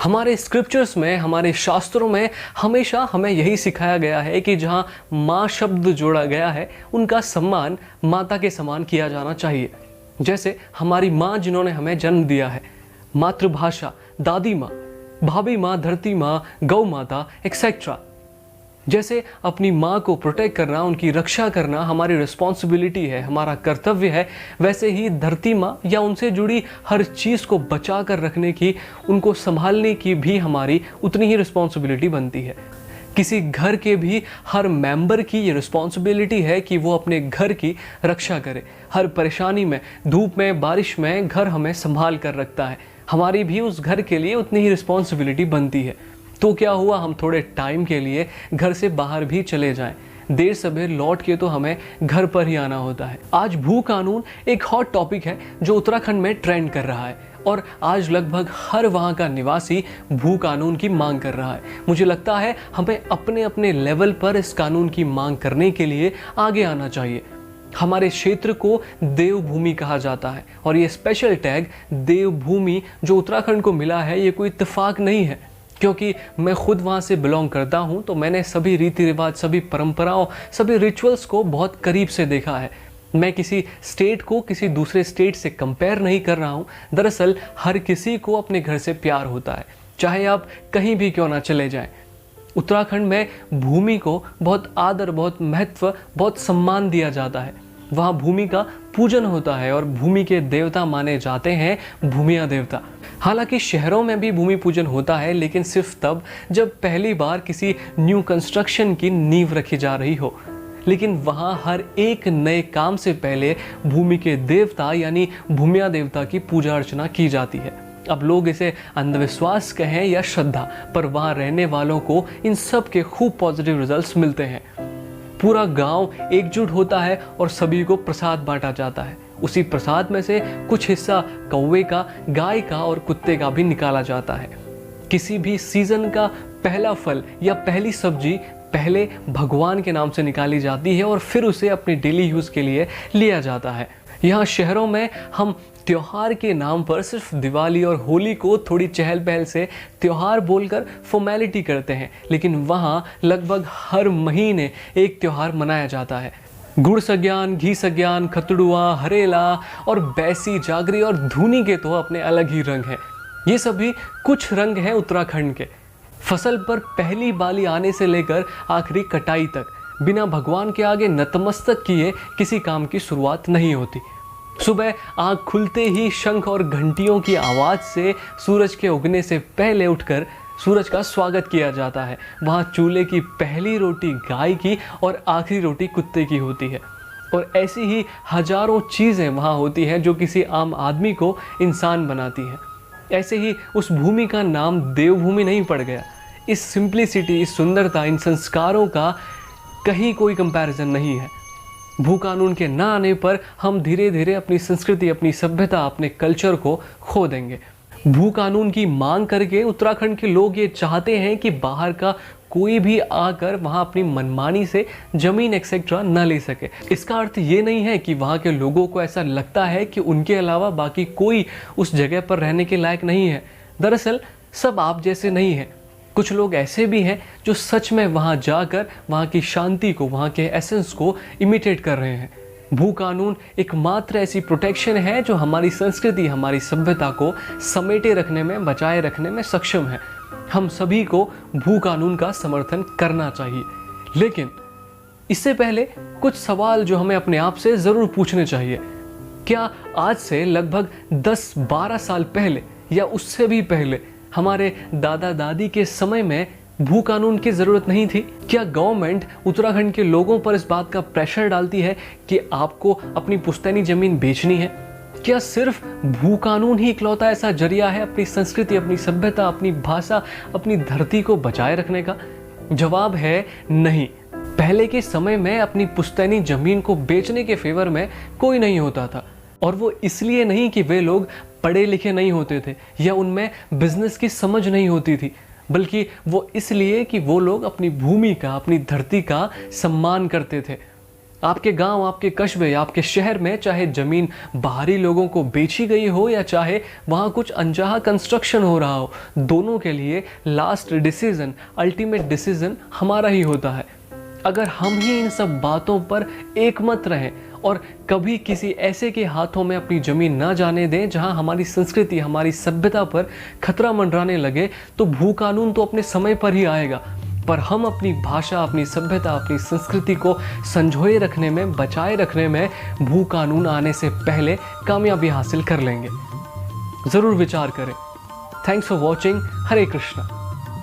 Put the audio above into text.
हमारे स्क्रिप्चर्स में, हमारे शास्त्रों में हमेशा हमें यही सिखाया गया है कि जहाँ माँ शब्द जोड़ा गया है उनका सम्मान माता के समान किया जाना चाहिए। जैसे हमारी माँ जिन्होंने हमें जन्म दिया है, मातृभाषा, दादी माँ, भाभी माँ, धरती माँ, गौ माता एक्सेट्रा। जैसे अपनी माँ को प्रोटेक्ट करना, उनकी रक्षा करना हमारी रिस्पॉन्सिबिलिटी है, हमारा कर्तव्य है, वैसे ही धरती माँ या उनसे जुड़ी हर चीज़ को बचा कर रखने की, उनको संभालने की भी हमारी उतनी ही रिस्पॉन्सिबिलिटी बनती है। किसी घर के भी हर मेंबर की ये रिस्पॉन्सिबिलिटी है कि वो अपने घर की रक्षा करे। हर परेशानी में, धूप में, बारिश में घर हमें संभाल कर रखता है। हमारी भी उस घर के लिए उतनी ही रिस्पॉन्सिबिलिटी बनती है। तो क्या हुआ, हम थोड़े टाइम के लिए घर से बाहर भी चले जाएं, देर सवेर लौट के तो हमें घर पर ही आना होता है। आज भू कानून एक हॉट टॉपिक है जो उत्तराखंड में ट्रेंड कर रहा है और आज लगभग हर वहाँ का निवासी भू कानून की मांग कर रहा है। मुझे लगता है हमें अपने अपने लेवल पर इस कानून की मांग करने के लिए आगे आना चाहिए। हमारे क्षेत्र को देवभूमि कहा जाता है और ये स्पेशल टैग देवभूमि जो उत्तराखंड को मिला है, ये कोई इत्तेफाक नहीं है, क्योंकि मैं खुद वहाँ से बिलोंग करता हूँ। तो मैंने सभी रीति रिवाज, सभी परंपराओं, सभी रिचुअल्स को बहुत करीब से देखा है। मैं किसी स्टेट को किसी दूसरे स्टेट से कंपेयर नहीं कर रहा हूँ। दरअसल हर किसी को अपने घर से प्यार होता है, चाहे आप कहीं भी क्यों ना चले जाएं। उत्तराखंड में भूमि को बहुत आदर, बहुत महत्व, बहुत सम्मान दिया जाता है। वहाँ भूमि का पूजन होता है और भूमि के देवता माने जाते हैं भूमिया देवता। हालांकि शहरों में भी भूमि पूजन होता है, लेकिन सिर्फ तब जब पहली बार किसी न्यू कंस्ट्रक्शन की नींव रखी जा रही हो। लेकिन वहाँ हर एक नए काम से पहले भूमि के देवता यानी भूमिया देवता की पूजा अर्चना की जाती है। अब लोग इसे अंधविश्वास कहें या श्रद्धा, पर वहाँ रहने वालों को इन सब के खूब पॉजिटिव रिजल्ट्स मिलते हैं। पूरा गांव एकजुट होता है और सभी को प्रसाद बांटा जाता है। उसी प्रसाद में से कुछ हिस्सा कौवे का, गाय का और कुत्ते का भी निकाला जाता है। किसी भी सीजन का पहला फल या पहली सब्जी पहले भगवान के नाम से निकाली जाती है और फिर उसे अपने डेली यूज़ के लिए लिया जाता है। यहाँ शहरों में हम त्योहार के नाम पर सिर्फ दिवाली और होली को थोड़ी चहल पहल से त्योहार बोलकर फॉर्मेलिटी करते हैं, लेकिन वहाँ लगभग हर महीने एक त्योहार मनाया जाता है। गुड़ सग्यान, घी सग्यान, खतड़ुआ, हरेला और बैसी, जागरी और धूनी के तो अपने अलग ही रंग हैं। ये सभी कुछ रंग हैं उत्तराखंड के। फसल पर पहली बाली आने से लेकर आखिरी कटाई तक बिना भगवान के आगे नतमस्तक किए किसी काम की शुरुआत नहीं होती। सुबह आँख खुलते ही शंख और घंटियों की आवाज़ से सूरज के उगने से पहले उठकर सूरज का स्वागत किया जाता है। वहाँ चूल्हे की पहली रोटी गाय की और आखिरी रोटी कुत्ते की होती है। और ऐसी ही हजारों चीज़ें वहाँ होती हैं जो किसी आम आदमी को इंसान बनाती हैं। ऐसे ही उस भूमि का नाम देवभूमि नहीं पड़ गया। इस सिंप्लिसिटी, इस सुंदरता, इन संस्कारों का कहीं कोई कंपैरिजन नहीं है। भू कानून के ना आने पर हम धीरे धीरे अपनी संस्कृति, अपनी सभ्यता, अपने कल्चर को खो देंगे। भू कानून की मांग करके उत्तराखंड के लोग ये चाहते हैं कि बाहर का कोई भी आकर वहाँ अपनी मनमानी से ज़मीन एक्सेट्रा न ले सके। इसका अर्थ ये नहीं है कि वहाँ के लोगों को ऐसा लगता है कि उनके अलावा बाकी कोई उस जगह पर रहने के लायक नहीं है। दरअसल सब आप जैसे नहीं हैं। कुछ लोग ऐसे भी हैं जो सच में वहाँ जाकर वहाँ की शांति को, वहाँ के एसेंस को इमिटेट कर रहे हैं। भू कानून एकमात्र ऐसी प्रोटेक्शन है जो हमारी संस्कृति, हमारी सभ्यता को समेटे रखने में, बचाए रखने में सक्षम है। हम सभी को भू कानून का समर्थन करना चाहिए। लेकिन इससे पहले कुछ सवाल जो हमें अपने आप से ज़रूर पूछने चाहिए। क्या आज से लगभग 10-12 साल पहले या उससे भी पहले हमारे दादा दादी के समय में भू कानून की ज़रूरत नहीं थी? क्या गवर्नमेंट उत्तराखंड के लोगों पर इस बात का प्रेशर डालती है कि आपको अपनी पुश्तैनी ज़मीन बेचनी है? क्या सिर्फ भू कानून ही इकलौता ऐसा जरिया है अपनी संस्कृति, अपनी सभ्यता, अपनी भाषा, अपनी धरती को बचाए रखने का? जवाब है नहीं। पहले के समय में अपनी पुश्तैनी ज़मीन को बेचने के फेवर में कोई नहीं होता था, और वो इसलिए नहीं कि वे लोग पढ़े लिखे नहीं होते थे या उनमें बिजनेस की समझ नहीं होती थी, बल्कि वो इसलिए कि वो लोग अपनी भूमि का, अपनी धरती का सम्मान करते थे। आपके गांव, आपके कस्बे या आपके शहर में चाहे ज़मीन बाहरी लोगों को बेची गई हो या चाहे वहाँ कुछ अनचाहा कंस्ट्रक्शन हो रहा हो, दोनों के लिए लास्ट डिसीज़न, अल्टीमेट डिसीज़न हमारा ही होता है। अगर हम ही इन सब बातों पर एकमत रहें और कभी किसी ऐसे के हाथों में अपनी ज़मीन ना जाने दें जहां हमारी संस्कृति, हमारी सभ्यता पर खतरा मंडराने लगे, तो भू कानून तो अपने समय पर ही आएगा। पर हम अपनी भाषा, अपनी सभ्यता, अपनी संस्कृति को संजोए रखने में, बचाए रखने में भू कानून आने से पहले कामयाबी हासिल कर लेंगे। ज़रूर विचार करें। Thanks for watching. Hare Krishna.